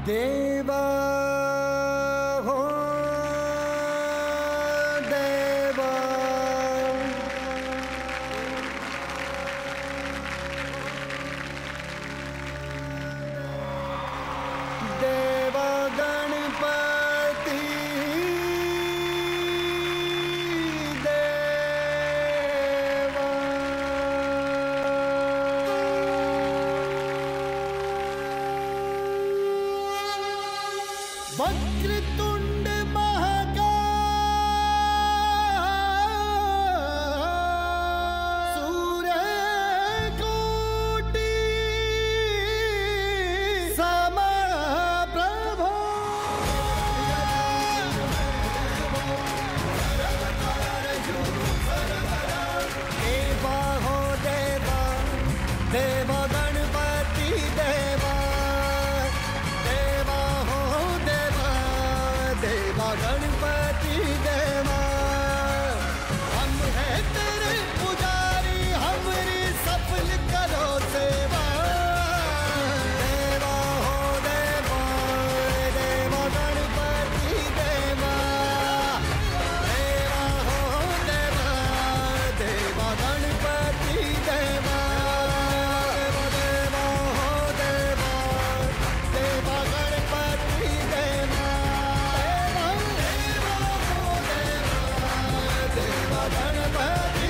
देवा हो देवा, देवा गणपती देवा, वक्रतुंड महाकाय, सूर्यकोटि समप्रभो, देवा हो देवा, देवा गणपति देवा, देवा हो देवा, देवा गणपति देवा, हम हैं तेरे पुजारी, हमारी सफल करो सेवा, देवा हो देवा, देवा गणपति देवा, देवा हो देवा, देवा गणपति देवा, देवा हो देवा, देवा गणपति देवा, देवा हो देवा, देवा गणपति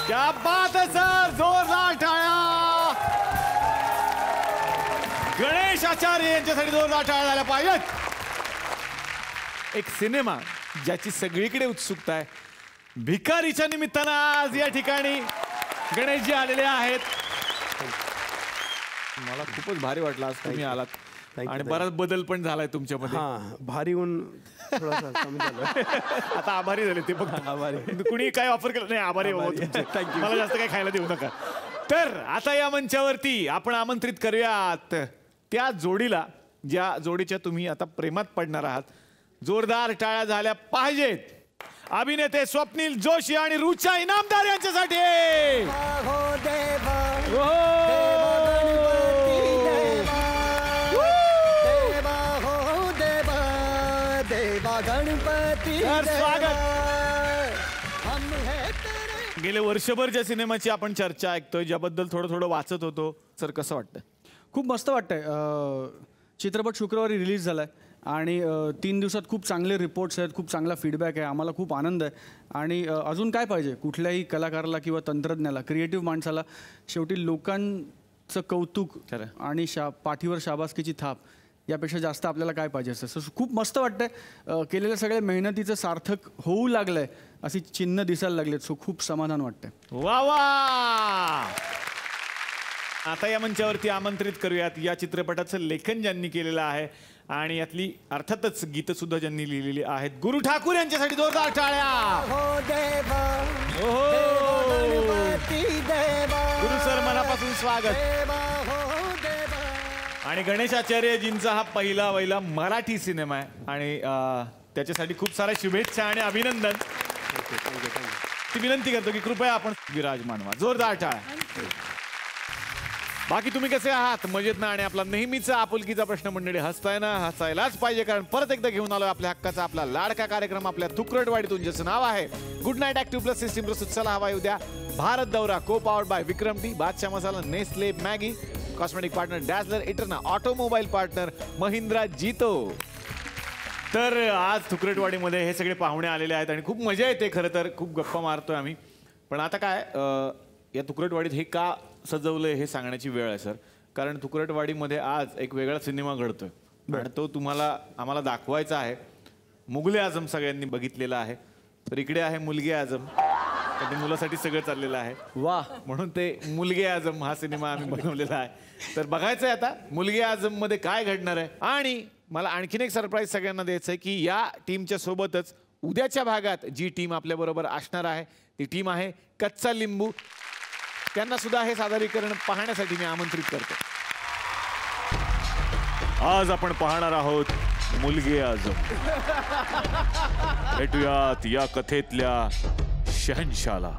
क्या बात है सर, जोरदार टाळ्या. गणेश आचार्य यांच्यासाठी जोरदार टाळ्या झाल्या पाहिजेत. एक सिनेमा ज्याची सगळीकडे उत्सुकता आहे. भिकारीच्या निमित्तानं आज या ठिकाणी गणेशजी आलेले आहेत. मला खूपच भारी वाटलं आज तुम्ही आलात आणि बराच बदल पण झालाय तुमच्यामध्ये. भारी होऊन थोडासा कमी झालं. आता आभारी झाले ते फक्त. आभारी कुणी काय ऑफर केलं नाही. आभारी थँक्यू. मला जास्त काही खायला देऊ नका. तर आता या मंचावरती आपण आमंत्रित करूयात त्या जोडीला, ज्या जोडीच्या तुम्ही आता प्रेमात पडणार आहात. जोरदार टाळ्या झाल्या पाहिजेत. अभिनेते स्वप्नील जोशी आणि रुचा इनामदार यांच्यासाठी. हो देवा, देवा गणपती स्वागत. हम है तेरे. गेले वर्षभर ज्या सिनेमाची आपण चर्चा ऐकतोय, ज्याबद्दल थोडं थोडं वाचत होतो, सर कसं वाटतं? खूप मस्त वाटतंय. चित्रपट शुक्रवारी रिलीज झाला आहे आणि 3 दिवसात खूप चांगले रिपोर्ट्स आहेत, खूप चांगला फीडबॅक आहे. आम्हाला खूप आनंद आहे. आणि अजून काय पाहिजे कुठल्याही कलाकाराला किंवा तंत्रज्ञाला, क्रिएटिव्ह माणसाला? शेवटी लोकांचं कौतुक आणि पाठीवर शाबासकीची थाप यापेक्षा जास्त आपल्याला काय पाहिजे असतं. खूप मस्त वाटतंय. केलेल्या सगळ्या मेहनतीचं सार्थक होऊ लागलंय अशी चिन्ह दिसायला लागलेत. सो खूप समाधान वाटतंय. वा वा. आता या मंचावरती आमंत्रित करूयात या चित्रपटाचं लेखन ज्यांनी केलेलं आहे आणि यातली अर्थातच गीतं सुद्धा ज्यांनी लिहिलेली आहेत, गुरु ठाकूर यांच्यासाठी जोरदार टाळ्या. हो देवा, गुरु सर मनापासून स्वागत. देवा हो देवा. आणि गणेश आचार्यजींचा हा पहिला मराठी सिनेमा आहे आणि त्याच्यासाठी खूप साऱ्या शुभेच्छा आणि अभिनंदन. ती विनंती करतो की कृपया आपण विराजमान. जोरदार टाळ्या. बाकी तुम्ही कसे आहात? मजेत ना? आणि आपला नेहमीचा आपुलकीचा प्रश्न मंडळी, हसताय ना? हसायलाच पाहिजे, कारण परत एकदा घेऊन आलोय आपल्या हक्काचा, आपला लाडका कार्यक्रम आपल्या तुकरटवाडीतून, ज्याचं नाव आहे good night active plus system प्रस्तुत चला हवा उद्या भारत दौरा, को powered by Vikram tea, Badshah masala, Nestle, Maggi, cosmetic partner Dazzler, Eterna, automobile partner Mahindra Jeeto. तर आज तुकरटवाडीमध्ये हे सगळे पाहुणे आलेले आहेत आणि खूप मजा येते. खरं तर खूप गप्पा मारतोय आम्ही. पण आता काय, या तुकरटवाडीत हे का सजवलंय हे सांगण्याची वेळ आहे सर. कारण तुकरटवाडीमध्ये आज एक वेगळा सिनेमा घडतोय आणि तो आम्हाला दाखवायचा आहे. मुघल आझम सगळ्यांनी बघितलेला आहे, तर इकडे आहे मुलगे आझम. ते मुलासाठी सगळं चाललेलं आहे. वा. म्हणून ते मुलगे आझम हा सिनेमा आम्ही बनवलेला आहे. तर बघायचं आहे आता मुलगे आझम मध्ये काय घडणार आहे. आणि मला आणखीन एक सरप्राईज सगळ्यांना द्यायचं आहे की या टीमच्या सोबतच उद्याच्या भागात जी टीम आपल्याबरोबर असणार आहे ती टीम आहे कच्चा लिंबू. त्यांना सुद्धा हे सादरीकरण पाहण्यासाठी मी आमंत्रित करतो. आज आपण पाहणार आहोत मुलगी आजम. भेटूयात या कथेतल्या शहनशाला.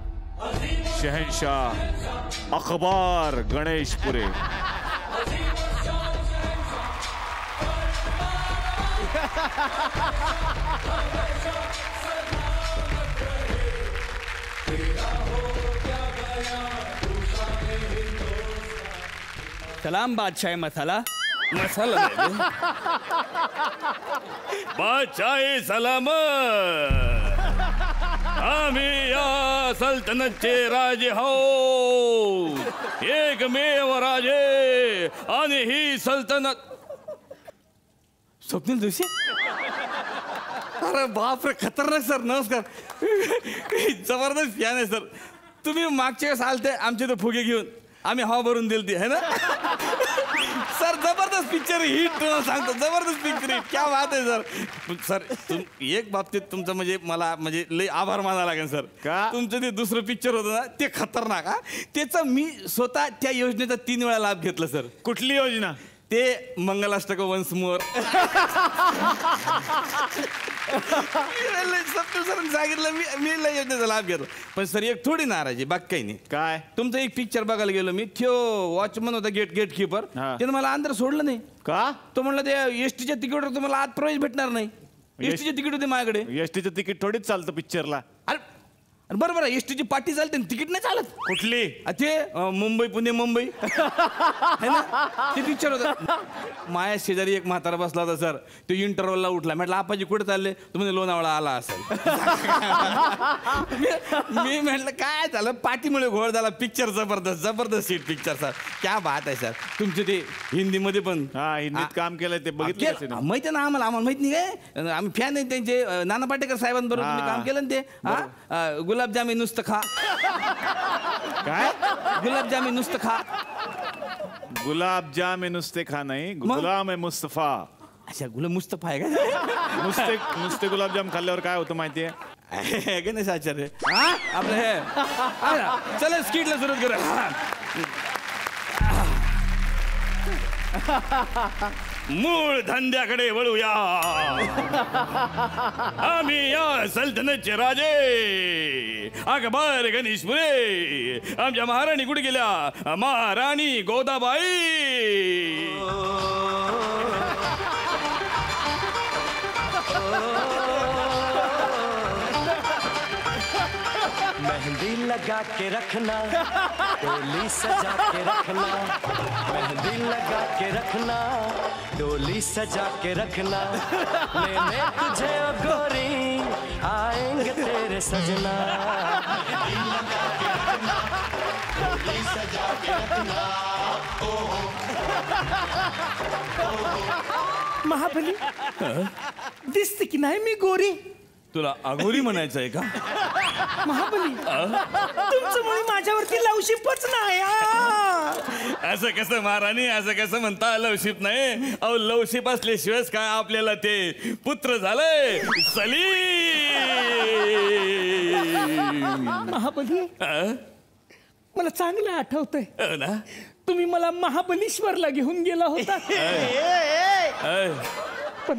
शहनशाह अखबार गणेशपुरे. सलाम बादशाह मसाला. मसाला बादशाह सलाम. आम्ही या सल्तनतचे राजे हो. एकमेव राजे आणि ही सल्तनत. स्वप्नील जोशी. अरे बापरे खतरनाक सर. नमस्कार. जबरदस्त फॅन आहे सर. तुम्ही मागच्या वेळेस आलते आमचे तो फुगे घेऊन. आम्ही हवा भरून दिली है ना सर. जबरदस्त पिक्चर हिट. सांगतो जबरदस्त पिक्चर हिट. क्या बात आहे सर. सर एक बाबतीत तुमचं म्हणजे मला म्हणजे लय आभार मानायला लागेल सर. का? तुमचं ते दुसरं पिक्चर होतं ना ते खतरनाक. हा त्याचा मी स्वतः त्या योजनेचा 3 वेळा लाभ घेतला सर. कुठली योजना? ते मंगलाष्टक वन्स मोर. सर सांगितलं मी योजनेचा लाभ घेतो. पण सर एक थोडी नाराजी बाकी काही नाही. काय? तुमचं एक पिक्चर बघायला गेलो मी. त्यो वॉचमन होता गेट कीपर. त्यानं मला अंदर सोडलं नाही. का? तो म्हणलं ते एसटीच्या तिकीटवर तुम्हाला आत प्रवेश भेटणार नाही. एसटीचे तिकीट होते माझ्याकडे. एसटीचं तिकीट थोडीच चालतं पिक्चरला. अरे बरोबर आहे. एसटीची पार्टी चालते तिकीट नाही चालत. कुठली? ते मुंबई पुणे मुंबई है ना ते पिक्चर होतं. माया शेजारी एक म्हातारा बसला होता सर. तो इंटरव्हलला उठला. म्हटलं आपाजी कुठे चालले? तुम्ही लोणावळा आला असेल. मी म्हटलं काय झालं? पाठीमुळे घोळ झाला. पिक्चर जबरदस्त जबरदस्त सीट पिक्चर सर. क्या बात आहे सर. तुमचे ते हिंदीमध्ये पण हिंदीत काम केलंय ते बघितलं माहिती ना आम्हाला माहित नाही काय. आम्ही फॅन आहे त्यांचे. नाना पाटेकर साहेबांबरोबर तुम्ही काम केलं ना ते. गुलाबजामी नुसतं खा. काय? गुलाबजामी नुसतं खा. गुलाबजाम नुसते खा नाही. गुलाम आहे मुस्तफा. अच्छा गुलाब मुस्तफा आहे का? नुसते गुलाबजाम खाल्ल्यावर काय होतं माहितीये? गणेश आचार्य आपलं हे. चला स्किटला सुरुवात करूया. मूळ धंद्याकडे वळूया. आम्ही या सल्तनतचे राजे अकबर गणेशपुरे. आमच्या महाराणी कुठे गेल्या? महाराणी गोदाबाई. मेहंदी लगा के रखना, डोली सजा के रखना. मेहंदी लगा के रखना, डोली सजा के रखना. लेने तुझे ओ गोरी आएंगे तेरे सजना. मेहंदी लगा के रखना, डोली सजा के रखना. महाबली दिसते की नाही मी गोरी? तुला अघोरी म्हणायचं आहे का? महाबली तुमच्यामुळे माझ्यावरती लवशिपच नाही. असं कसं महाराणी? असं कसं म्हणता लवशिप नाही? अहो लवशिप असल्याशिवायच काय आपल्याला ते पुत्र झालंय सलीम. महाबली मला चांगलं आठवतंय. हो ना? तुम्ही मला महाबलीश्वरला घेऊन गेला होता. पण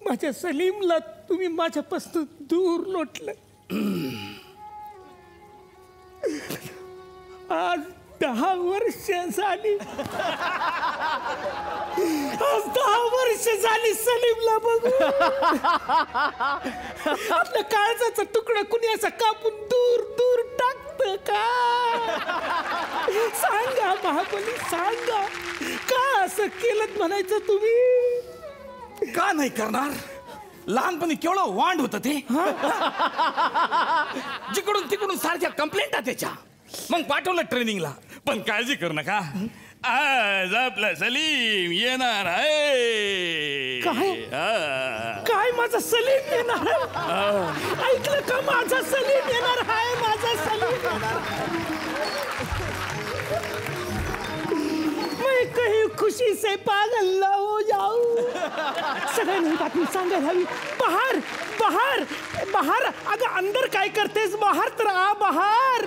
माझ्या सलीमला तुम्ही माझ्यापासून दूर लोटलं. आज 10 वर्ष झाली. आज 10 वर्ष झाली सलीमला बघू. आपल्या काळजाचा तुकडा कुणी असा कापून दूर दूर टाकतं का? सांगा महाबली सांगा. का असं केलं म्हणायचं तुम्ही? का नाही करणार? लहानपणी केवढं वांड होतं ते. जिकडून तिकडून सारख्या कंप्लेंटा त्याच्या. मग पाठवलं ट्रेनिंगला. पण काळजी करू नका, आज आपला सलीम येणार आहे. काय माझा सलीम येणार? ऐकलं का? माझा सलीम येणार आहे. माझा सलीम मैं कहीं खुशी से पागल न हो जाऊं. सगळ्यांनी बातमी सांगायला हवी. बाहर बाहर बाहर. अगं अंदर काय करतेस? बाहर तर आ. बाहर.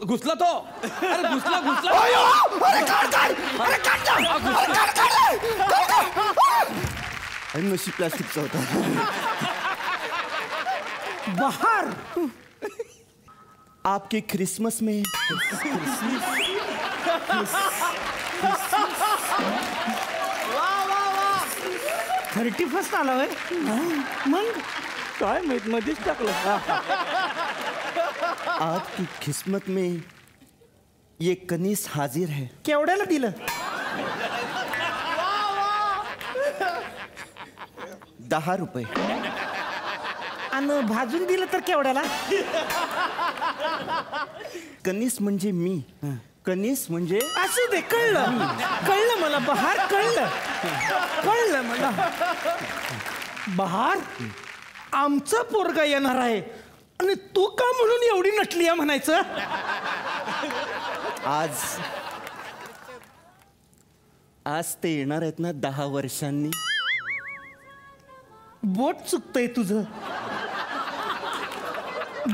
घुसला तो. अरे घुसला घुसला. नशीब प्लास्टिकचा होता. बहार आपके क्रिसमस में 31 आला होय. मग काय माहित मध्येच टाकलं. आपकी किस्मत में ये कनीस हाजिर है. केवढ्याला दिलं? 10 रुपये. आणि भाजून दिलं तर केवढ्याला? कनीस म्हणजे मी. कनीस म्हणजे असू दे, कळलं कळलं मला बहार, कळलं कळलं मला. बहार, आमचा पोरगा येणार आहे आणि तू का म्हणून एवढी नटली आहे म्हणायचं? आज ते येणार आहेत ना 10 वर्षांनी. बोट चुकतंय तुझं.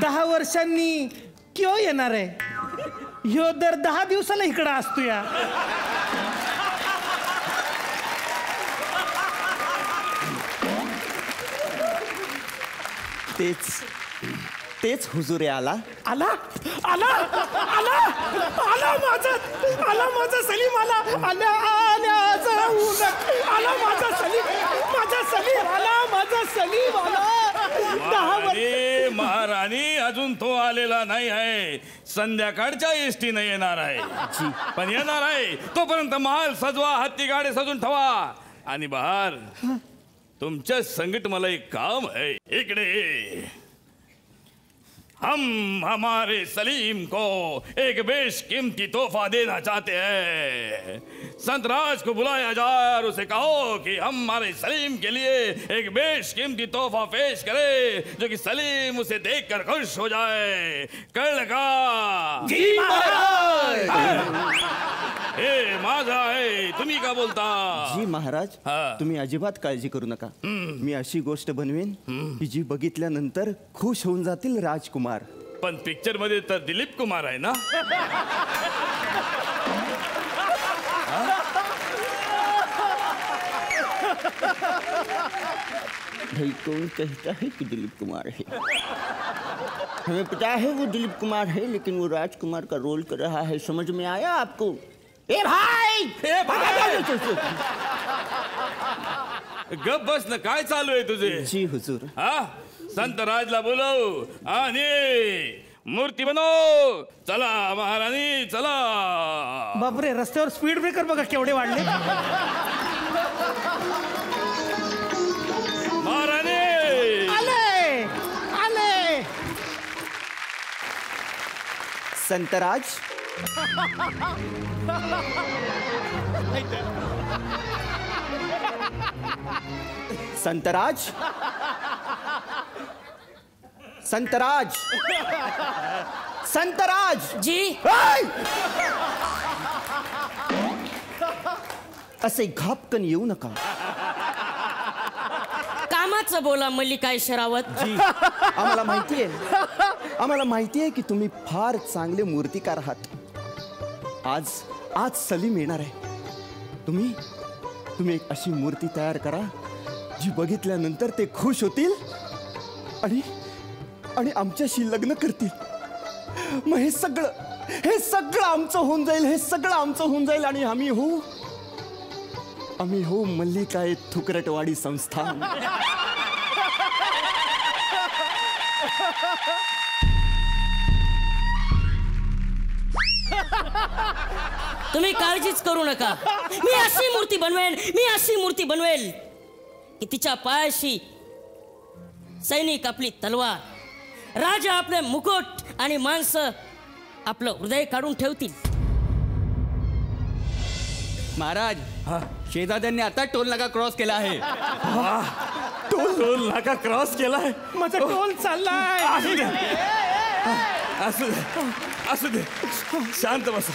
10 वर्षांनी क्यों येणार आहे? ह्यो दर 10 दिवसाला इकडं असतो या. तेच हुजूर आला. आला आला आला आला माझा सलीम आला. आला माझा सलीम आला. 10 वर्ष. महाराणी अजून तो आलेला नाही आहे. संध्याकाळच्या एसटीने येणार आहे. पण येणार आहे तोपर्यंत महाल सजवा, हत्ती गाडी सजून ठेवा. आणि बहार, तुमच्या संगत मला एक काम आहे. इकडे हम हमारे सलीम को एक बेशकीमती तोहफा देना चाहते हैं. संत राज को बुलाया जाए और उसे कहो कि हम हमारे सलीम के लिए एक बेशकीमती तोहफा पेश करे जो कि सलीम उसे देखकर खुश हो जाए. कळलं का? जी महाराज. हे माझा आहे, तुम्ही का बोलता? जी महाराज, हा. तुम्ही अजिबात काळजी करू नका. मी अशी गोष्ट बनवेन की जी बघितल्यानंतर खुश होऊन जातील राजकुमार. पण पिक्चर मध्ये तर दिलीप कुमार आहे ना? भाई कौन कहता है कि दिलीप कुमार है? हमें पता है वो दिलीप कुमार है, लेकिन वो राजकुमार का रोल कर रहा है. समझ में आया आपको? ए भाई! गप बस ना, काय चालू आहे तुझे? जी हुजूर. हा, संत राजला बोलव आणि मूर्ती बनव. चला महाराणी चला. बापरे, रस्त्यावर स्पीड ब्रेकर बघा केवढे वाढले. महाराणी आले आले. संतराज, संतराज, संतराज, संतराज. जी. असे घापकन येऊ नका. कामाचं बोला मल्लिका शेरावत. जी, आम्हाला माहितीये की तुम्ही फार चांगले मूर्तिकार आहात. आज सलीम येणार आहे. तुम्ही एक अशी मूर्ती तयार करा जी बघितल्यानंतर ते खुश होतील आणि आमच्याशी लग्न करतील. मग हे सगळं आमचं होऊन जाईल. हे सगळं आमचं होऊन जाईल आणि आम्ही हो मल्लिका थुकरटवाडी संस्थान. तुम्ही काळजीच करू नका. मी अशी मूर्ती बनवेल की तिच्या पायाशी सैनिक आपली तलवार, राजा आपले मुकुट आणि माणसं आपलं हृदय काढून ठेवतील. महाराज, शेजाद्यांनी आता टोल नाका क्रॉस केला आहे. टोल नाका क्रॉस केलाय. माझा टोल चाललाय. असू दे शांत बसा.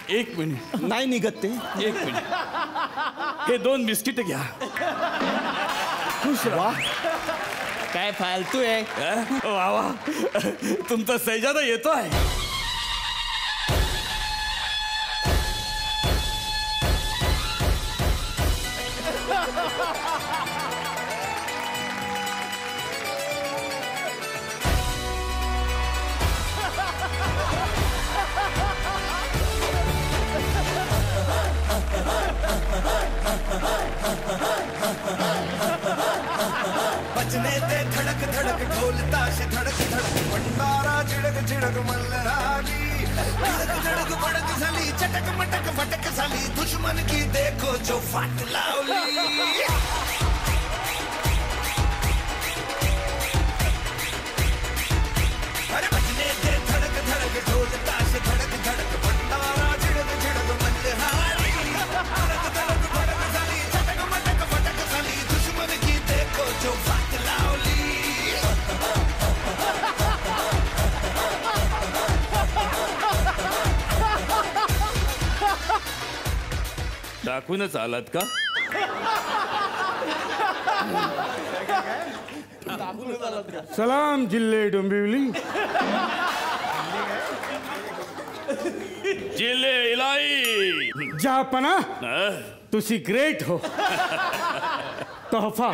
1 मिनिट. नाही निघत ते. 1 मिनिट. हे 2 बिस्किट घ्या. खुश राहा. काय फालतू आहे. वा वा, तुमचा सैजादा येतोय. बजने ते धड़क धड़क ढोल ताश धड़क धड़क भंडारा झिडक झिडक मल्हारी धड़क धड़क भड़क झाली चटक मटक फटक झाली दुश्मन की देखो जो फाट लावली. अरे बजने ते धड़क धड़क ढोल ताश धड़क धड़क भंडारा झिडक झिडक मल्हारी धड़क धड़क भड़क झाली चटक मटक फटक झाली दुश्मन की देखो जो फाट लावली. टाकूनच आलात का? सलाम जिल्हे डोंबिवली. जिले इलाई. जहापना तुझी ग्रेट हो. तोहफा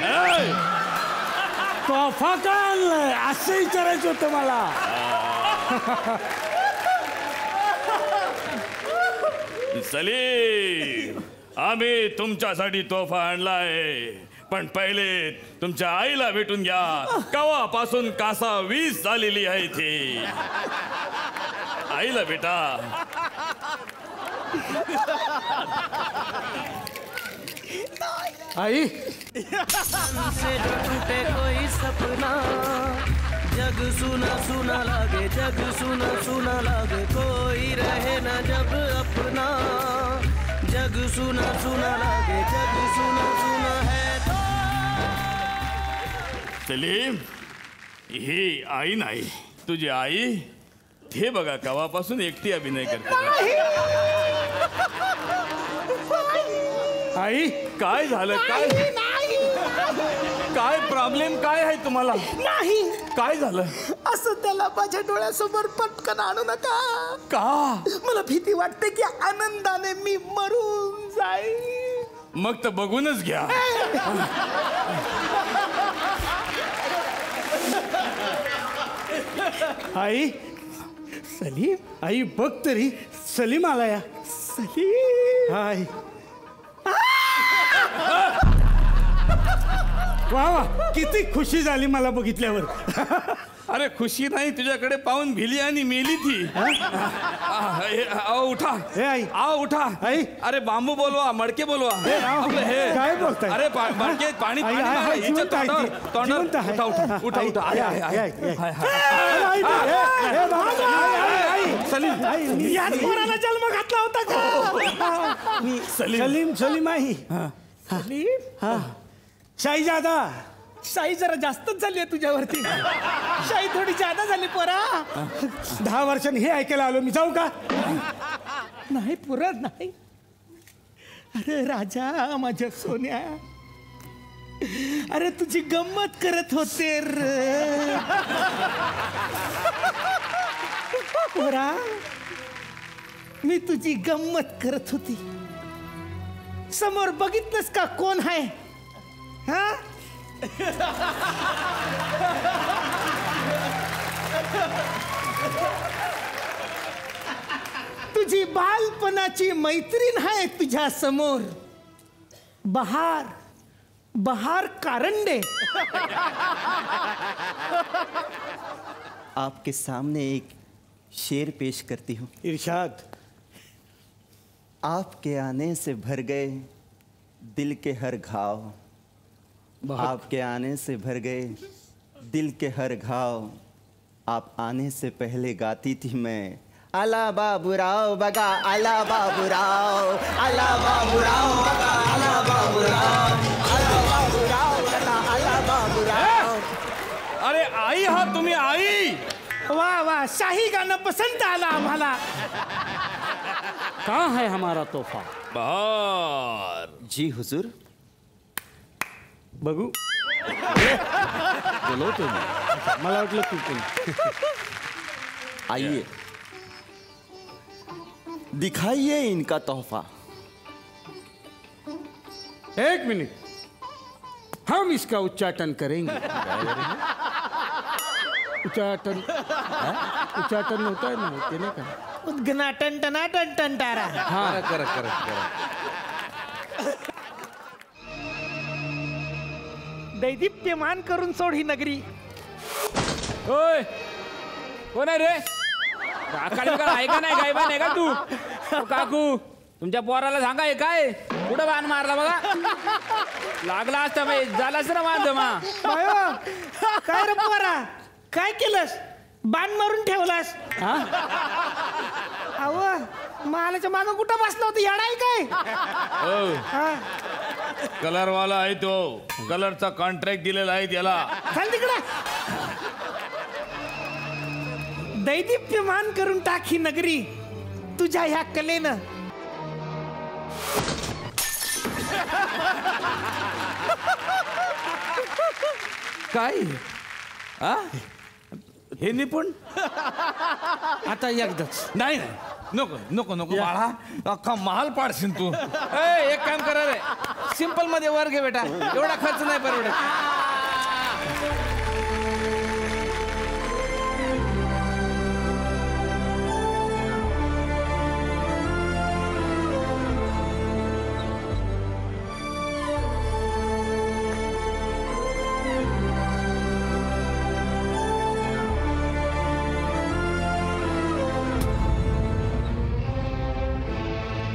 तोहफा काय आणलाय असं विचारायचं होतं मला. सलीम, आम्ही तुमच्यासाठी तोफा आणलाय, पण पहिले तुमच्या आईला भेटून घ्या. कवापासून कासा 20 झालेली आहे ती. आईला भेटा. आई से जो टूटे कोई सपना जग सुना सुना लागे जग सुना सुना लागे कोई रहे ना जब अपना जग सुना सुना लागे जग सुना सुना है तो. सलीम, ही आई नाही, तुझी आई. हे बघा कवापासून एकटी अभिनय करते. आई काय झालं? काय प्रॉब्लेम काय आहे तुम्हाला? नाही काय झालं? असं त्याला माझ्या डोळ्यासमोर पटकन आणू नका. का? मला भीती वाटते की आनंदाने मी मरून जाईल. मग तर बघूनच घ्या. आई सलीम, आई बघ तरी सलीम आलाय. सलीम आई. वा वा, किती खुशी झाली मला बघितल्यावर. अरे खुशी नाही, तुझ्याकडे पाहून भिली आणि मेली ती. उठा. हे आई. उठा. आई. अरे बांबू बोलवा, मडके बोलवा. आपलं हे काय बोलताय? अरे मडके पाणी आई, पाणी आई, मारा. आई, हिच्या जिवंत आहे ती. तोंडावर जिवंत आहे. उठा उठा उठा उठा. आई, आहे, आई, आहे, आई, आहे. आई. हाय, हाय. सलीम याच पोराला जन्म घातला होता का? सलीम सलीम आई. सलीम हा. शाही जादा. शाही जरा जास्तच झाली आहे तुझ्यावरती. शाही थोडी जादा झाली पोरा. 10 वर्षांनी हे ऐकायला आलो मी. जाऊ का? नाही पुरत नाही. अरे राजा माझ्या सोन्या, अरे तुझी गंमत करत होते रे पोरा. मी तुझी गंमत करत होती. समोर बघितलंस का कोण आहे? हा तुझी बालपणाची मैत्रीण आहे तुझ्या समोर. बहार बहार कारंडे. आपके सामने एक शेर पेश करती हूँ. इरशाद. आपके आने से भर गए दिल के हर घाव. आपके आने से भर गए दिल के हर घाव. आप आने से पहले गाती थी मैं अला बाबूराव बगा अला बाबूराव अला बाबूराव बगा अला बाबूराव अला बाबूराव बगा अला बाबूराव. अरे आई, हा तुम्ही आई? वाह वाह, शाही गाणं पसंत आला आम्हाला. कहाँ है हमारा तोहफा? बहार. जी हुजूर. बघू बोलवतो मी. मला वाटलं तू पण. आइए दिखाइए इनका तोहफा. एक मिनट, हम इसका उच्चाटन करेंगे. उच्चाटन उच्चाटन होता है ना, ते नाही का? उद्घाटन टनाटन टंटारा. हा करा. दैदिप्यमान करून सोड ही नगरी. होय कोण आहे रे? राखाल आहे का नाही? गायबा नाही का तू? ओ काकू तुमच्या पोराला सांगा हे काय कुठं बाण मारला बघा. लागला असता बाई झाला असं ना माझं मा. काय रे पोरा, काय केलंस? बाण मारून ठेवलास? अहो मालाच्या मागं कुठं बसला होता? येडाय काय? कलरवाला आहे तो. कलरचा कॉन्ट्रॅक्ट दिलेला आहे त्याला. चाल तिकडे. दैदिप्यमान करून टाक ही नगरी तुझ्या ह्या कलेनं. काय हे निपुण? आता एकदाच. नाही नको बाळा, अख्खा महाल पाडशील तू. एक काम करा रे, सिंपल मध्ये वर घे बेटा, एवढा खर्च नाही परवडत.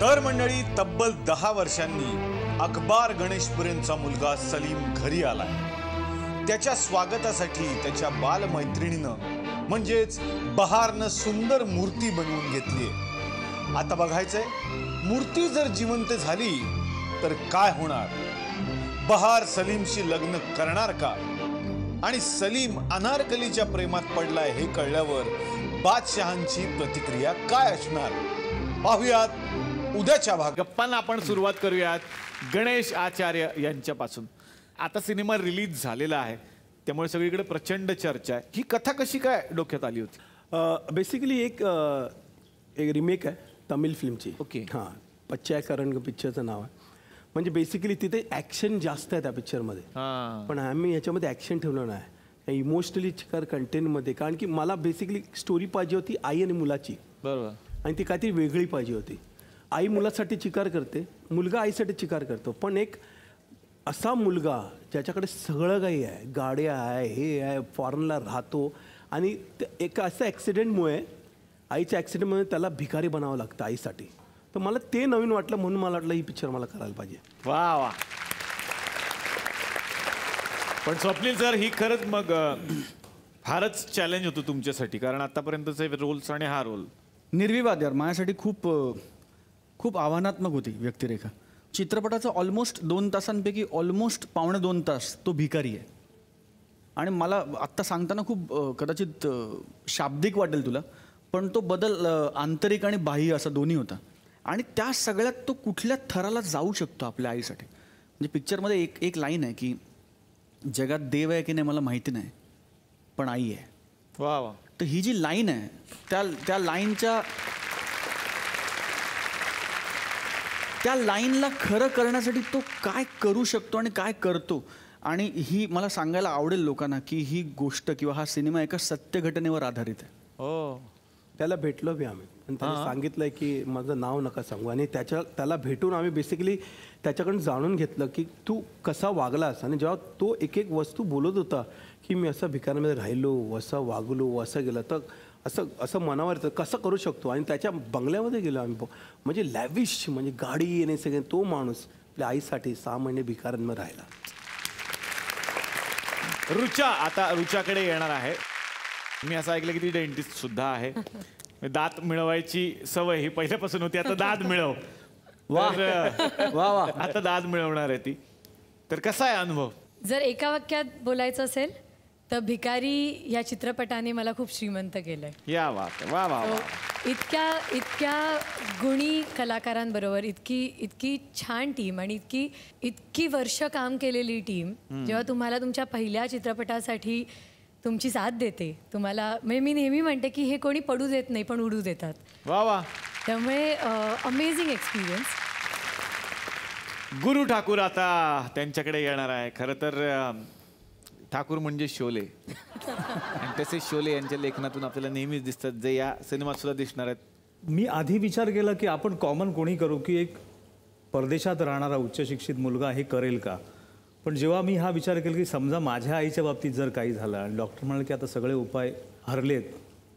तर मंडळी, तब्बल 10 वर्षांनी अखबार गणेशपुरेंचा मुलगा सलीम घरी आलाय. त्याच्या स्वागतासाठी त्याच्या बालमैत्रिणीनं म्हणजेच बहारनं सुंदर मूर्ती बनवून घेतली. आता बघायचंय मूर्ती जर जिवंत झाली तर काय होणार. बहार सलीमशी लग्न करणार का? आणि सलीम अनारकलीच्या प्रेमात पडलाय हे कळल्यावर बादशहांची प्रतिक्रिया काय असणार, पाहूयात उद्याच्या भागात. गप्पांना आपण सुरुवात करूयात गणेश आचार्य यांच्यापासून. आता सिनेमा रिलीज झालेला आहे, त्यामुळे सगळीकडे प्रचंड चर्चा आहे. ही कथा कशी काय डोक्यात आली होती? बेसिकली एक रिमेक आहे तमिळ फिल्मची. ओके. हां, पच्चायकरण पिक्चरचं नाव आहे. म्हणजे बेसिकली तिथे ॲक्शन जास्त आहे त्या पिक्चरमध्ये, पण आम्ही याच्यामध्ये ॲक्शन ठेवलं नाही, इमोशनली चिकार कंटेंटमध्ये. कारण की मला बेसिकली स्टोरी पाहिजे होती आई आणि मुलाची. बरोबर. आणि ती काहीतरी वेगळी पाहिजे होती. आई मुलासाठी चिकार करते, मुलगा आईसाठी चिकार करतो, पण एक असा मुलगा ज्याच्याकडे सगळं काही आहे, गाड्या आहे, हे आहे, फॉरेनला राहतो, आणि एका असं ॲक्सिडेंटमुळे, आईच्या ॲक्सिडेंटमुळे त्याला भिकारी बनावं लागतं आईसाठी. तर मला ते नवीन वाटलं, म्हणून मला वाटलं ही पिक्चर मला करायला पाहिजे. वा वा. पण स्वप्नील सर, ही खरंच मग फारच चॅलेंज होतं तुमच्यासाठी, कारण आतापर्यंतचे रोल्स आणि हा रोल. निर्विवाद यार, माझ्यासाठी खूप खूप आव्हानात्मक होती व्यक्तिरेखा. चित्रपटाचा ऑलमोस्ट 2 तासांपैकी ऑलमोस्ट 1.25 तास तो भिकारी आहे. आणि मला आत्ता सांगताना खूप कदाचित शाब्दिक वाटेल तुला, पण तो बदल आंतरिक आणि बाह्य असा दोन्ही होता. आणि त्या सगळ्यात तो कुठल्या थराला जाऊ शकतो आपल्या आईसाठी. म्हणजे पिक्चरमध्ये एक लाईन आहे की जगात देव आहे की नाही मला माहिती नाही, पण आई आहे. वा वा. तर ही जी लाईन आहे त्या लाईनला खरं करण्यासाठी तो काय करू शकतो आणि काय करतो. आणि ही मला सांगायला आवडेल लोकांना की ही गोष्ट किंवा हा सिनेमा एका सत्य घटनेवर आधारित आहे. हो. त्याला भेटलो बी आम्ही, आणि त्याने सांगितलं की माझं नाव नका सांगू. आणि त्याला भेटून आम्ही बेसिकली त्याच्याकडून जाणून घेतलं की तू कसा वागलास. आणि जेव्हा तो एक एक वस्तू बोलत होता की मी असं भिकाऱ्यामध्ये राहिलो, असं वागलो, असं गेलं, तर असं मनावर येतं कसं करू शकतो. आणि त्याच्या बंगल्यामध्ये गेलो आम्ही, म्हणजे लॅविश, म्हणजे गाडी येणे सगळे. तो माणूस आपल्या आईसाठी 6 महिने भिकाऱ्यांमध्ये राहिला. रुचा, आता रुचाकडे येणार आहे. मी असं ऐकलं की ती डेंटिस्ट सुद्धा आहे. दात मिळवायची सवय ही पहिल्यापासून होती, आता दात मिळव. वा वा. आता दात मिळवणार आहे ती. तर कसा आहे अनुभव? जर एका वाक्यात बोलायचं असेल तर भिकारी या चित्रपटाने मला खूप श्रीमंत केलंय. या वा वा वा. इतक्या गुणी कलाकारांबरोबर इतकी छान टीम आणि इतकी वर्ष काम केलेली टीम जेव्हा तुम्हाला तुमच्या पहिल्या चित्रपटासाठी तुमची साथ देते, तुम्हाला म्हणजे मी नेहमी म्हणते की हे कोणी पडू देत नाही पण उडू देतात. वा वा. त्यामुळे अमेझिंग एक्सपिरियन्स. गुरु ठाकूर आता त्यांच्याकडे येणार आहे. खरं तर ठाकूर म्हणजे शोले आणि तसे शोले यांच्या लेखनातून आपल्याला नेहमीच दिसतात, जे या सिनेमात सुद्धा दिसणार आहेत. मी आधी विचार केला की आपण कॉमन कोणी करू की एक परदेशात राहणारा उच्च शिक्षित मुलगा हे करेल का. पण जेव्हा मी हा विचार केला की समजा माझ्या आईच्या बाबतीत जर काही झालं आणि डॉक्टर म्हणाले की आता सगळे उपाय हरलेत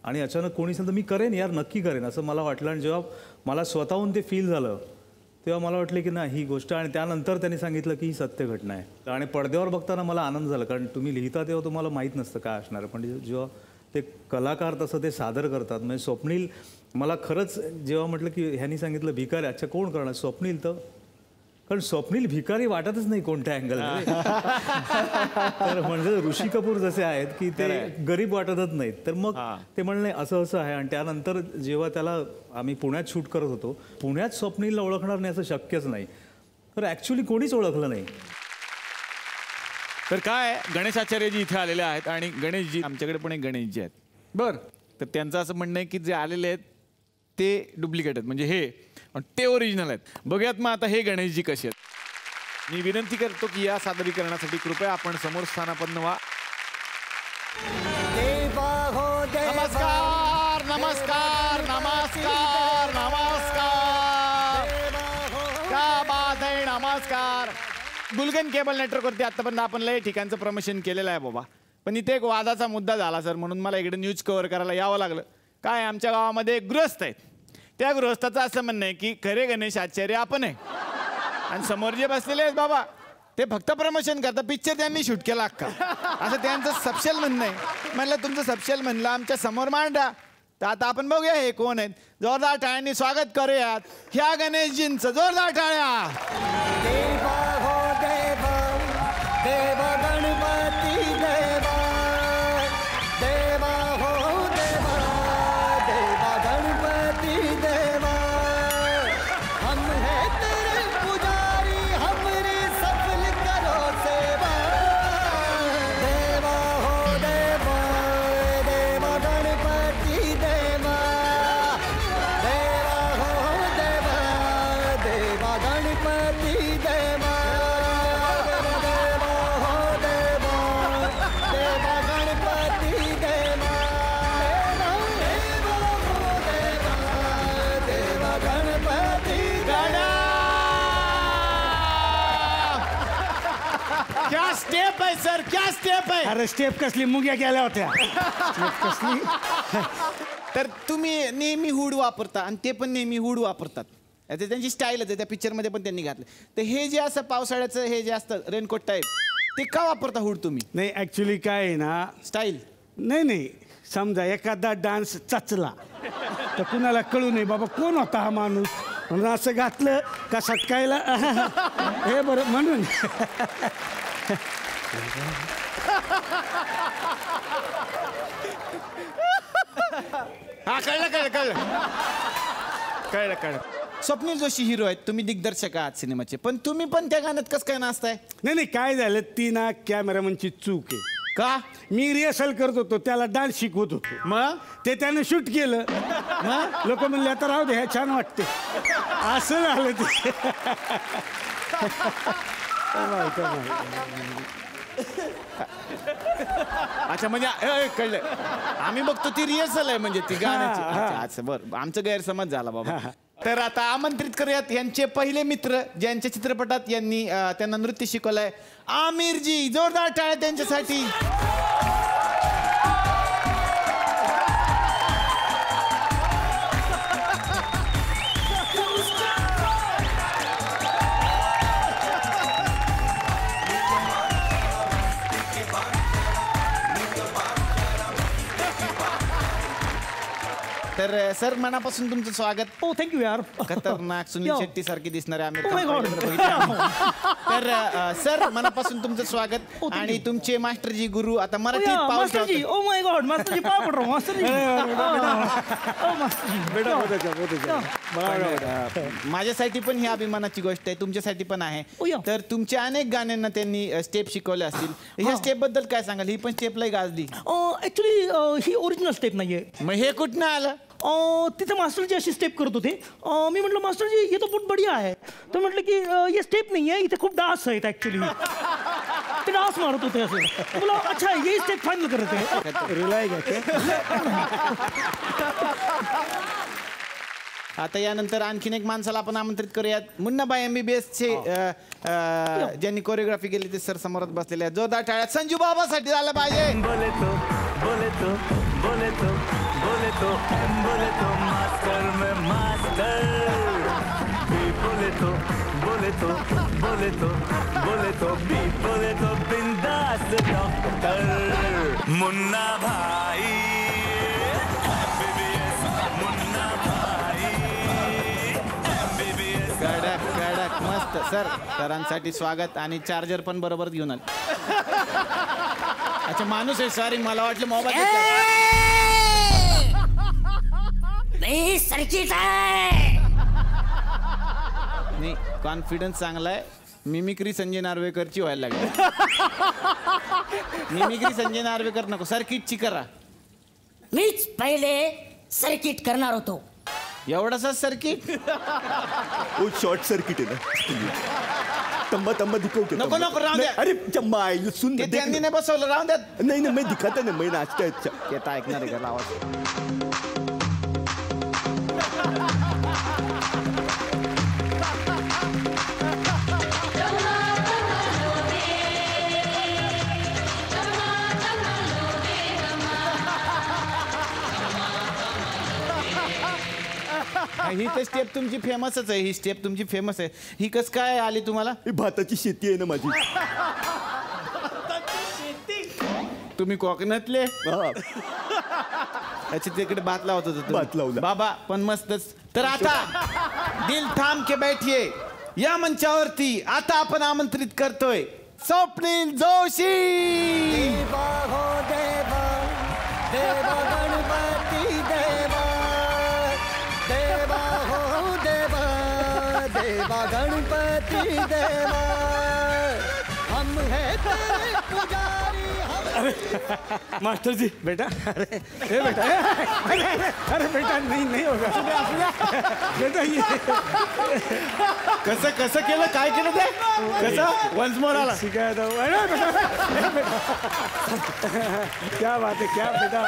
आणि अचानक कोणी सांगतं मी करेन यार, नक्की करेन असं मला वाटलं. आणि जेव्हा मला स्वतःहून ते फील झालं तेव्हा मला वाटलं की नाही ही गोष्ट. आणि त्यानंतर त्यांनी सांगितलं की ही सत्य घटना आहे. आणि पडद्यावर बघताना मला आनंद झाला, कारण तुम्ही लिहिता तेव्हा तुम्हाला माहीत नसतं काय असणार, पण जेव्हा ते कलाकार तसं ते सादर करतात. म्हणजे स्वप्नील मला खरंच जेव्हा म्हटलं की ह्यांनी सांगितलं भिकारी, अच्छा कोण करणार स्वप्नील, तर कारण स्वप्नील भिकारी वाटतच नाही कोणत्या अँगलमध्ये. तर म्हणजे ऋषी कपूर जसे आहेत की ते गरीब वाटतच नाहीत. तर मग ते म्हणले असं असं आहे. आणि त्यानंतर जेव्हा त्याला आम्ही पुण्यात शूट करत होतो, पुण्यात स्वप्नीलला ओळखणार नाही असं शक्यच नाही. तर ॲक्च्युली कोणीच ओळखलं नाही. तर काय गणेशाचार्यजी इथे आलेले आहेत आणि गणेशजी आमच्याकडे पण एक गणेशजी आहेत. बरं. तर त्यांचं असं म्हणणं आहे की जे आलेले आहेत ते डुप्लिकेट आहेत, म्हणजे हे ते ओरिजिनल आहेत. बघूयात मग आता हे गणेशजी कसे आहेत. मी विनंती करतो की या सादरीकरणासाठी कृपया आपण समोर स्थानापन्न व्हा. नमस्कार नमस्कार नमस्कार नमस्कार. क्या बात आहे. नमस्कार. गुलगन केबल नेटवर्कवरती आतापर्यंत आपण लय ठिकाणचं प्रमोशन केलेलं आहे बाबा, पण इथे एक वादाचा मुद्दा झाला सर, म्हणून मला इकडे न्यूज कव्हर करायला यावं लागलं. काय आमच्या गावामध्ये एक गृहस्थ आहेत, त्या गृहस्थाचं असं म्हणणं आहे की खरे गणेश आचार्य आपण आहे आणि समोर जे बसलेले आहेत बाबा ते फक्त प्रमोशन करतात, पिक्चर त्यांनी शूट केला अख्खा, असं त्यांचं सपशेल म्हणणं आहे. म्हणलं तुमचं सपशेल म्हणलं आमच्या समोर मांडा. तर आता आपण बघूया हे कोण आहेत. जोरदार टाळ्यांनी स्वागत करूयात ह्या गणेशजींचं. जोरदार टाळ्या. देवा हो देवा, देव गणपती देवा, देवा हो देवा, देवा गणपती देवा. हम है तेरे पुजारी, हमरी सफल करो सेवा. देवा हो देवा, देवा गणपती देवा, देवा हो देवा, देवा गणपती देवा. क्या स्टेप आहे सर, क्या स्टेप आहे. अरे स्टेप कसली मुग्या केल्या होत्या. स्टेप कसली. तर तुम्ही नेहमी हुड वापरता आणि ते पण नेहमी हुड वापरतात, त्यांची स्टाईलच आहे. त्या पिक्चरमध्ये पण त्यांनी घातलं. तर हे जे असं पावसाळ्याचं हे जे असतं रेनकोट टाईप, ते का वापरता हुड तुम्ही. नाही ॲक्च्युली काय आहे ना, स्टाईल. नाही समजा एखादा डान्स चचला तर कुणाला कळू नये बाबा कोण होता हा माणूस, म्हणून असं घातलं का सटकायला हे बरं म्हणून. हा कळलं. स्वप्नील जोशी हिरो आहेत, तुम्ही दिग्दर्शक आहात सिनेमाचे, पण तुम्ही पण त्या गाण्यात कसं काय नाचताय. नाही काय झालं, ती ना कॅमेरामनची चूक आहे. का. मी रिहर्सल करत होतो, त्याला डान्स शिकवत होतो, मग ते त्यानं शूट केलं. मग लोक म्हणले आता राहू दे हे छान वाटते, असं झालं ते. अच्छा म्हणजे कळलं, आम्ही बघतो ती रिहर्सल आहे म्हणजे ती गाण्याची. अच्छा बरं, आमचा गैरसमज झाला बाबा. तर आता आमंत्रित करूयात यांचे पहिले मित्र ज्यांच्या चित्रपटात यांनी त्यांना नृत्य शिकवलंय, आमिरजी. जोरदार टाळ्या त्यांच्यासाठी. तर सर मनापासून तुमचं स्वागत. हो थँक्यू यार. खतरनाक सुनील शेट्टी सारखी दिसणारे आम्ही Oh my God. तर सर मनापासून तुमचं स्वागत. आणि तुमचे मास्टरजी गुरु आता मराठीत पाऊस मास्टरजी. ओ माय गॉड मास्टरजी पाव पड रहा मास्टरजी. माझ्यासाठी पण ही अभिमानाची गोष्ट आहे, तुमच्यासाठी पण आहे. तर तुमच्या अनेक गाण्यांना त्यांनी स्टेप शिकवले असतील. ह्या स्टेप बद्दल काय सांगाल? ही पण स्टेपला गाजली. ऍक्च्युली ही ओरिजिनल स्टेप नाहीये. मग हे कुठनं आलं? तिथे मास्टरजी अशी स्टेप करत होते. मी म्हटलं मास्टरजी ये तो बहुत बढ़िया है. तर म्हटलं की ये स्टेप नाही आहे, इथे खूप डान्स आहेत ऍक्च्युली. ते डान्स मारत होते असे. बोला अच्छा ये स्टेप फायनल करत आहे. रिलाय आता यानंतर आणखीन एक माणसाला आपण आमंत्रित करूयात. मुन्नाबाई MBBS चे ज्यांनी कोरिओग्राफी केली ते सर समोरात बसलेले आहेत. जोरदार टाळ्या संजू बाबासाठी झालं पाहिजे. बोले तो बोले तो बोले तो बोले तो बोले तो मास्टर में मास्टर. बोले तो बोले तो बोले तो बोले तो बोले तो बिंदास डॉक्टर मुन्ना भाई. कडक कडक मस्त सर. सरांसाठी स्वागत. आणि चार्जर पण बरोबर घेऊन आले. अच्छा माणूस आहे. सॉरी मला वाटलं मोबाईल. नाही सर्किट आहे. नाही कॉन्फिडन्स चांगला आहे. मिमिक्री संजय नार्वेकरची व्हायला लागली. मिमिक्री संजय नार्वेकर नको, सर्किटची करा. मीच पहिले सर्किट करणार होतो. एवढासा सर्किट? शॉर्ट सर्किट आहे ना. तंबा तंबा दिखवते. नको नको राहून द्या. अरे चम्मा सुन ते त्यांनी नाही बसवलं, राहून द्या. नाही नाही मैं दिखाता ना मैं नाचता अच्छा. येता ऐकणार आहे का आवाज? ही तर स्टेप तुमची फेमसच आहे. ही स्टेप तुमची फेमस आहे. ही कस काय आली तुम्हाला? भाताची शेती आहे ना माझी. तुम्ही कोकणातले? अच्छा तिकडे भात लावत होतो. भात लावला बाबा पण मस्तच. तर आता दिल थांब के बैठिये या मंचावरती आता आपण आमंत्रित करतोय स्वप्नील जोशी. देवा हो देवा देवा गणपती देवा देवा हो देवा देवा गणपती देवा हम है तेरे पुजारी. मास्टर जी बेटा. अरे ए बेटा अरे बेटा नहीं होगा. बेटा ये कसं कसं केलं? काय केलं ते? कसं? वन्स मोर आला. शिकायत. क्या बात आहे क्या बेटा.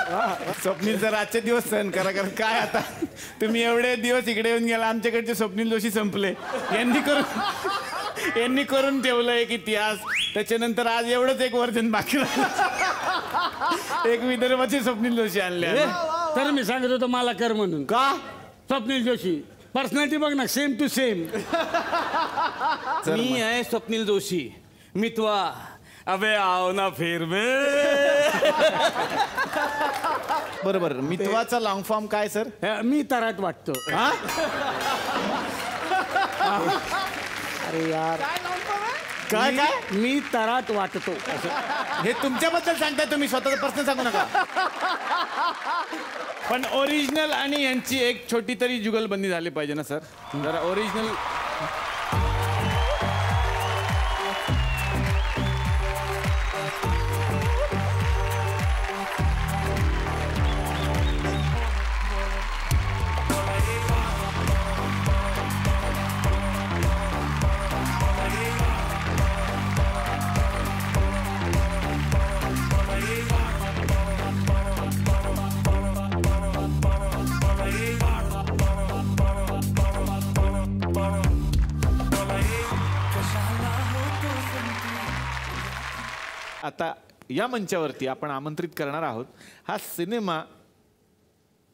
स्वप्नील जर आजचे दिवस सहन करा. कारण काय आता तुम्ही एवढे दिवस इकडे येऊन गेला. आमच्याकडचे स्वप्नील जोशी संपले. यांनी करून ठेवलं एक इतिहास. त्याच्यानंतर आज एवढंच एक वर्जन बाकी राहिलं. एक विदर्भाचे स्वप्नील जोशी आणले. तर मी सांगत होतो मला कर म्हणून. का? स्वप्नील जोशी पर्सनॅलिटी बघ ना सेम टू सेम. मी आहे स्वप्नील जोशी. मितवा अबे आओ ना फिर बरोबर. मितवाचा लॉंग फॉर्म काय सर? मी तराट वाटतो. अरे यार काय काय? मी तराट वाटतो. हे तुमच्याबद्दल सांगताय तुम्ही, स्वतःचा प्रश्न सांगू नका. पण ओरिजिनल आणि यांची एक छोटी तरी जुगलबंदी झाली पाहिजे ना सर. जरा ओरिजिनल. आता या मंचावरती आपण आमंत्रित करणार आहोत हा सिनेमा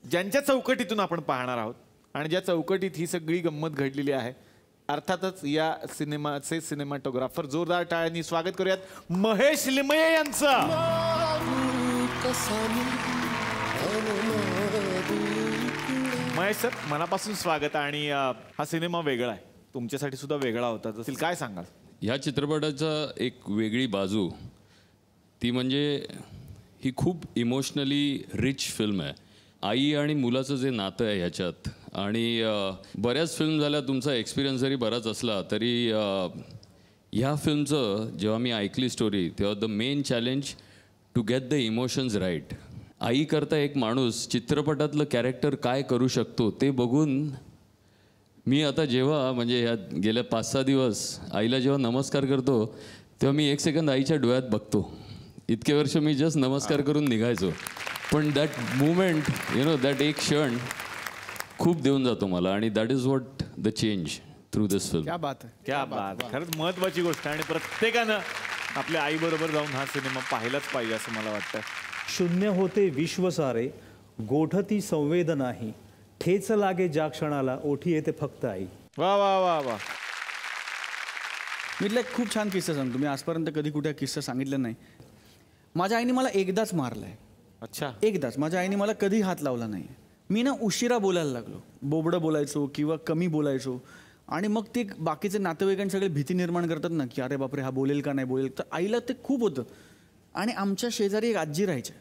ज्यांच्या चौकटीतून आपण पाहणार आहोत आणि ज्या चौकटीत ही सगळी गंमत घडलेली आहे. अर्थातच या सिनेमाचे सिनेमॅटोग्राफर जोरदार टाळ्यांनी स्वागत करूयात महेश लिमये यांचं. महेश सर, मनापासून स्वागत. आणि हा सिनेमा वेगळा आहे, तुमच्यासाठी सुद्धा वेगळा होता, तर काय सांगाल? ह्या चित्रपटाचा एक वेगळी बाजू ती म्हणजे ही खूप इमोशनली रिच फिल्म आहे. आई आणि मुलाचं जे नातं आहे ह्याच्यात, आणि बऱ्याच फिल्म झाल्या, तुमचा एक्सपिरियन्स जरी बराच असला तरी ह्या फिल्मचं जेव्हा मी ऐकली स्टोरी तेव्हा the main challenge to get the emotions right. आई करता एक माणूस चित्रपटातलं कॅरेक्टर काय करू शकतो ते बघून मी आता जेव्हा म्हणजे ह्या गेल्या 5-6 दिवस आईला जेव्हा नमस्कार करतो तेव्हा मी 1 सेकंद आईच्या डोळ्यात बघतो. इतके वर्ष मी जस्ट नमस्कार करून निघायचो, पण दॅट मुमेंट दॅट एक क्षण खूप देऊन जातो मला, आणि that is what the change through this film. क्या बात आहे, क्या बात. खरंच महत्त्वाची गोष्ट आहे आणि प्रत्येकानं आपल्या आईबरोबर जाऊन हा सिनेमा पाहिलाच पाहिजे असं मला वाटतं. शून्य होते विश्व सारे, गोठती संवेद नाही, ठेच लागे ज्या क्षणाला, ओठी येते फक्त आई. वा वा वा वा. मी एक खूप छान किस्सा सांगतो. मी आजपर्यंत कधी कुठे किस्सा सांगितलं नाही. माझ्या आईने मला एकदाच मारलाय. अच्छा. एकदाच. माझ्या आईने मला कधी हात लावला नाही. मी ना उशिरा बोलायला लागलो, बोबडं बोलायचो किंवा कमी बोलायचो, आणि मग ते बाकीचे नातेवाईकांनी सगळे भीती निर्माण करतात ना की अरे बापरे हा बोलेल का नाही बोलेल, तर आईला ते खूप होतं. आणि आमच्या शेजारी एक आजी राहायच्या.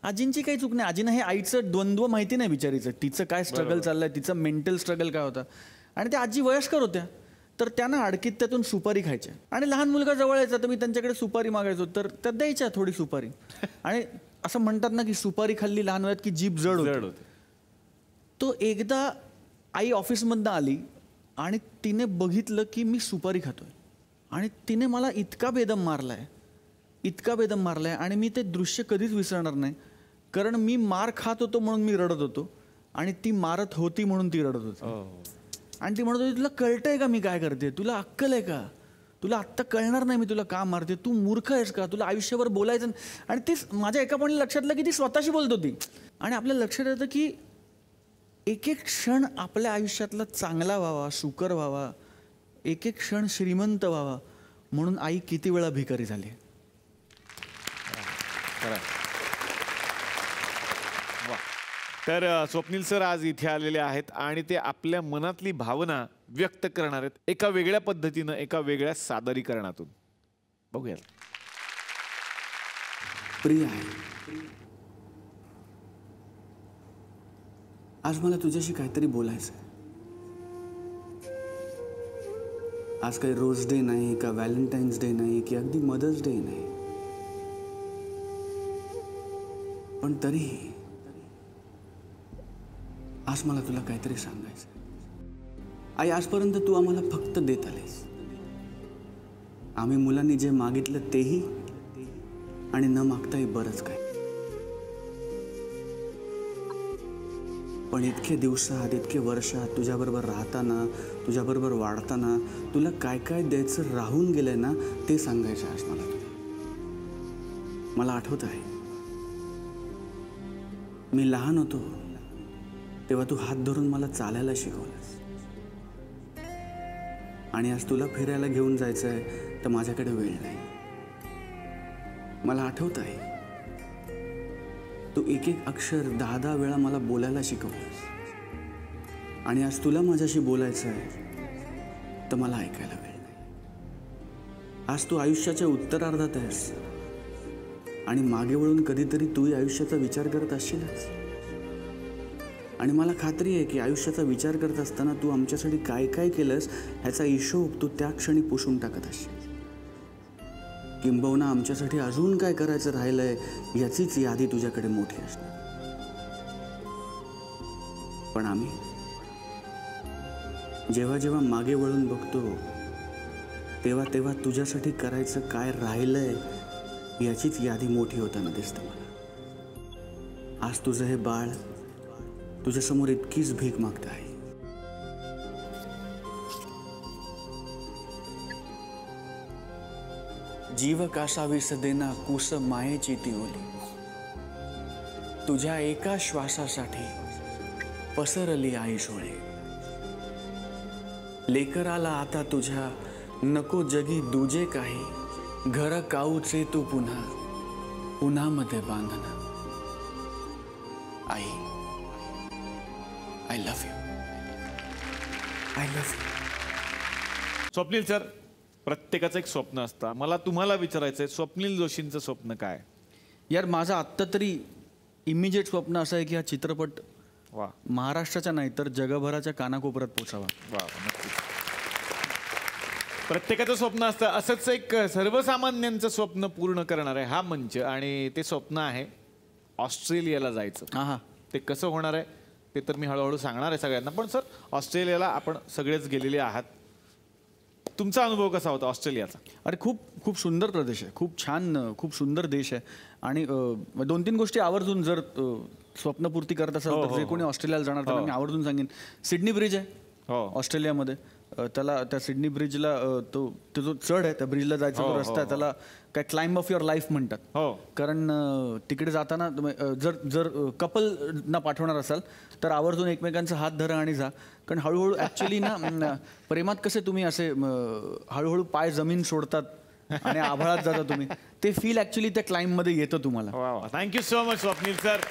आजींची काही चूक नाही, आजीनं हे आईचं द्वंद्व माहिती नाही विचारायचं, तिचं काय स्ट्रगल चाललंय, तिचं मेंटल स्ट्रगल काय होता. आणि त्या आजी वयस्कर होत्या, तर त्यांना अडकीत त्यातून सुपारी खायच्या. आणि लहान मुलगा जवळ यायचा तर मी त्यांच्याकडे सुपारी मागायचो, तर त्या द्यायच्या थोडी सुपारी. आणि असं म्हणतात ना की सुपारी खाल्ली लहान वयात की जीभ जड होते. तो एकदा आई ऑफिसमधनं आली आणि तिने बघितलं की मी सुपारी खातोय, आणि तिने मला इतका बेदम मारलाय, इतका बेदम मारलाय, आणि मी ते दृश्य कधीच विसरणार नाही. कारण मी मार खात होतो म्हणून मी रडत होतो, आणि ती मारत होती म्हणून ती रडत होती. आणि ती म्हणत होती तुला कळतंय का मी काय करते, तुला अक्कल आहे का, तुला आत्ता कळणार नाही मी तुला का मारते, तू मूर्ख आहेस का, तुला आयुष्यभर बोलायचं. आणि ती माझ्या एका पॉईंटला लक्षातलं की ती स्वतःशी बोलत होती. आणि आपल्या लक्षात येतं की एक एक क्षण आपल्या आयुष्यातला चांगला व्हावा, सुकर व्हावा, एक एक क्षण श्रीमंत व्हावा म्हणून आई किती वेळा भिकारी झाली. तर स्वप्नील सर आज इथे आलेले आहेत आणि ते आपल्या मनातली भावना व्यक्त करणार आहेत एका वेगळ्या पद्धतीनं, एका वेगळ्या सादरीकरणातून. बघूया. प्रिया, आज मला तुझ्याशी काहीतरी बोलायचं. आज काही रोज डे नाही का, व्हॅलेंटाईन्स डे नाही की अगदी मदर्स डे नाही, पण तरीही आज मला तुला काहीतरी सांगायचं. आई, आजपर्यंत तू आम्हाला फक्त देत आलीस. आम्ही मुलांनी जे मागितलं तेही, आणि न मागताही बरंच काय. पण इतके दिवसात, इतके वर्षात तुझ्याबरोबर राहताना, तुझ्याबरोबर वाढताना तुला काय काय द्यायचं राहून गेलंय ना, ते सांगायचं आज मला तुला. मला आठवत आहे, मी लहान होतो तेव्हा तू हात धरून मला चालायला शिकवलंस, आणि आज तुला फिरायला घेऊन जायचं आहे तर माझ्याकडे वेळ नाही. मला आठवत आहे, तू एक एक अक्षर 10-10 वेळा मला बोलायला शिकवलंस, आणि आज तुला माझ्याशी बोलायचं आहे तर मला ऐकायला वेळ नाही. आज तू आयुष्याच्या उत्तरार्धात आहेस, आणि मागे वळून कधीतरी तूही आयुष्याचा विचार करत असशीलच. आणि मला खात्री आहे की आयुष्याचा विचार करत असताना तू आमच्यासाठी काय काय केलंस ह्याचा हिशोब तू त्या क्षणी पुसून टाकत असशील. किंबहुना आमच्यासाठी अजून काय करायचं राहिलंय याचीच यादी तुझ्याकडे मोठी असणार. पण आम्ही जेव्हा जेव्हा मागे वळून बघतो तेव्हा तेव्हा तुझ्यासाठी करायचं काय राहिलंय याचीच यादी मोठी होताना दिसतं मला. आज तुझं हे बाळ तुझ्यासमोर इतकीच भीक मागत आहे. जीव कासावीस देना कुस मायेची ती ओली, तुझ्या एका श्वासासाठी पसरली आई सोळे. लेकराला आता तुझ्या नको जगी दुजे काही, घर काऊचे तू पुन्हा उन्हामध्ये बांधना. आई, I love you. I love you. Swapnil sir, प्रत्येकाचं एक स्वप्न असतं. मला तुम्हाला विचारायचंय, स्वप्नील जोशींचं स्वप्न काय? यार माझं आत्ता तरी इमिजिएट स्वप्न असं आहे की हा चित्रपट वा महाराष्ट्राच्या नाही तर जगभराच्या कानाकोपऱ्यात पोचावा. वा नक्कीच. प्रत्येकाचं स्वप्न असतं. असंच एक सर्वसामान्यांचं स्वप्न पूर्ण करणार आहे हा मंच, आणि ते स्वप्न आहे ऑस्ट्रेलियाला जायचं. हा, ते कसं होणार आहे ते तर मी हळूहळू सांगणार आहे सगळ्यांना. पण सर, ऑस्ट्रेलियाला आपण सगळेच गेलेले आहात. तुमचा अनुभव कसा होता ऑस्ट्रेलियाचा? अरे खूप खूप सुंदर प्रदेश आहे, खूप छान, खूप सुंदर देश आहे. आणि 2-3 गोष्टी आवर्जून जर स्वप्नपूर्ती करत असाल तर जे कोणी ऑस्ट्रेलियाला जाणार त्यांना मी आवर्जून सांगेन. सिडनी ब्रिज आहे ऑस्ट्रेलियामध्ये. त्याला त्या सिडनी ब्रिजला तो जो चढ आहे त्या ब्रिजला जायचा जो रस्ता आहे त्याला काय क्लाइंब ऑफ युअर लाईफ म्हणतात. कारण तिकडे जाताना जर कपलना पाठवणार असाल तर आवर्जून एकमेकांचा हात धरा आणि जा. कारण हळूहळू ॲक्च्युली ना प्रेमात कसे तुम्ही असे हळूहळू पाय जमीन सोडतात आणि आभाळात जाता तुम्ही, ते फील ॲक्च्युली त्या क्लाइंबमध्ये येतं तुम्हाला. Thank you so much Swapnil sir.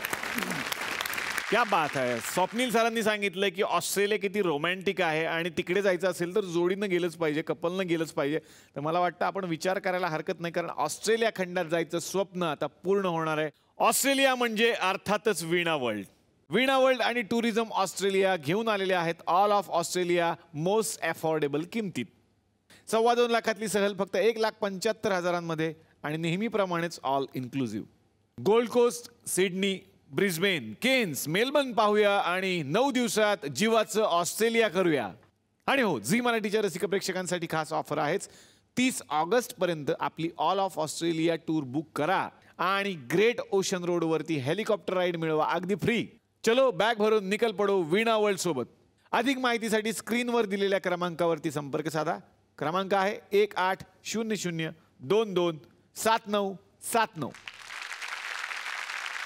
क्या बात आहे. स्वप्नील सरांनी सांगितलं की ऑस्ट्रेलिया किती रोमॅन्टिक आहे आणि तिकडे जायचं असेल तर जोडीनं गेलंच पाहिजे, कपलनं गेलंच पाहिजे. तर मला वाटतं आपण विचार करायला हरकत नाही, कारण ऑस्ट्रेलिया खंडात जायचं स्वप्न आता पूर्ण होणार आहे. ऑस्ट्रेलिया म्हणजे अर्थातच वीणा वर्ल्ड. वीणा वर्ल्ड आणि टुरिझम ऑस्ट्रेलिया घेऊन आलेले आहेत all of Australia most affordable किमतीत. 2.25 लाखातली सहल फक्त 1,75,000 आणि नेहमीप्रमाणेच all inclusive. Gold Coast, Sydney, Brisbane, Cairns, Melbourne पाहूया आणि 9 दिवसात जीवाचं ऑस्ट्रेलिया करूया. आणि हो, झी मराठीच्या रसिक प्रेक्षकांसाठी खास ऑफर आहेच. 30 ऑगस्ट पर्यंत आपली all of Australia tour book करा आणि ग्रेट ओशन रोडवरती हेलिकॉप्टर राईड मिळवा अगदी फ्री. चलो बॅग भरून निकल पडो वीणा वर्ल्ड सोबत. अधिक माहितीसाठी स्क्रीनवर दिलेल्या क्रमांकावरती संपर्क साधा. क्रमांक आहे 1800-22-7979.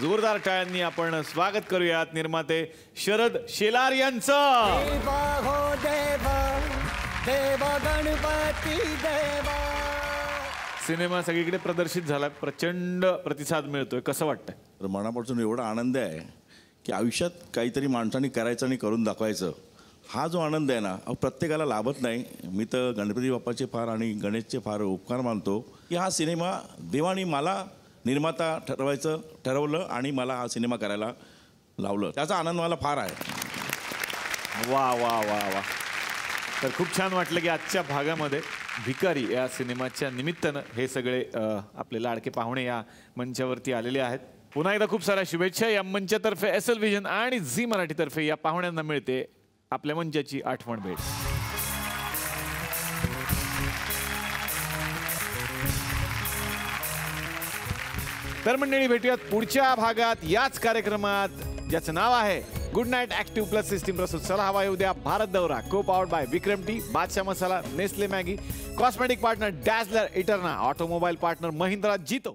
जोरदार टाळ्यांनी आपण स्वागत करूयात निर्माते शरद शेलार यांचं. सिनेमा सगळीकडे प्रदर्शित झाला, प्रचंड प्रतिसाद मिळतोय, कसं वाटतंय? तर मनापासून एवढा आनंद आहे की आयुष्यात काहीतरी माणसांनी करायचं आणि करून दाखवायचं, हा जो आनंद आहे ना प्रत्येकाला लाभत नाही. मी तर गणपती बाप्पाचे फार आणि गणेशचे फार उपकार मानतो की हा सिनेमा देवानी मला निर्माता ठरवलं आणि मला हा सिनेमा करायला लावलं, त्याचा आनंद मला फार आहे. वा वा वा वा. तर खूप छान वाटलं की आजच्या भागामध्ये भिकारी या सिनेमाच्या निमित्तानं हे सगळे आपले लाडके पाहुणे या मंचावरती आलेले आहेत. पुन्हा एकदा खूप साऱ्या शुभेच्छा. या मंचातर्फे SL विजन आणि झी मराठीतर्फे या पाहुण्यांना मिळते आपल्या मंचाची आठवण भेट. तर मंडळी, भेटूयात पुढच्या भागात याच कार्यक्रमात, ज्याचं नाव आहे good night active plus system प्रस्तुत चला हवा येऊ द्या भारत दौरा. को powered by Vikram tea, Badshah masala, Nestle Maggi, cosmetic partner Dazzler, Eterna, automobile partner Mahindra, जीतो.